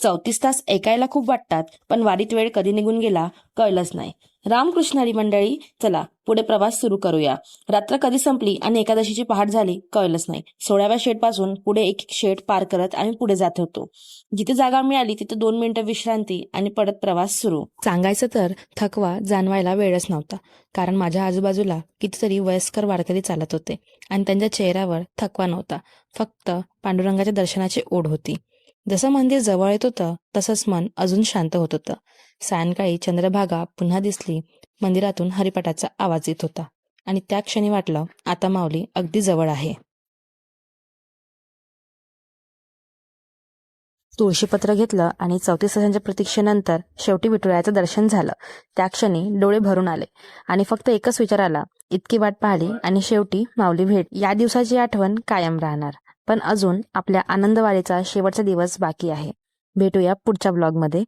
34 तास ऐकायला खूप वाटतात, पण वारीत वेळ कधी निघून गेला कळलंच नाही. रामकृष्ण हरी मंडळी, चला पुढे प्रवास सुरू करूया. रात्र कधी संपली आणि एकादशीची पहाट झाली कळलंच नाही. 16व्या शेडपासून पुढे एक शेड पार करत आम्ही पुढे जात होतो. जिथे जागा मिळाली तिथे 2 मिनिटं विश्रांती आणि परत प्रवास सुरू. सांगायचं तर थकवा जाणवायला वेळच नव्हता, कारण माझ्या आजूबाजूला कितीतरी वयस्कर वारकरी चालत होते आणि त्यांच्या चेहऱ्यावर थकवा नव्हता, फक्त पांडुरंगाच्या दर्शनाची ओढ होती. जसं मंदिर जवळ येत होतं तसंच मन अजून शांत होत होतं. सायंकाळी चंद्रभागा पुन्हा दिसली. मंदिरातून हरिपाठाचा आवाज येत होता आणि त्या क्षणी वाटलं, आता माऊली अगदी जवळ आहे. तुळशीपत्र घेतलं आणि 34 तासांच्या प्रतीक्षेनंतर शेवटी विठुरायाचं दर्शन झालं. त्या क्षणी डोळे भरून आले आणि फक्त एकच विचार आला, इतकी वाट पाहिली आणि शेवटी माऊली भेट. या दिवसाची आठवण कायम राहणार. पण अजून आपल्या आनंदवारीचा शेवटचा दिवस बाकी आहे. भेटूया पुढच्या ब्लॉगमध्ये.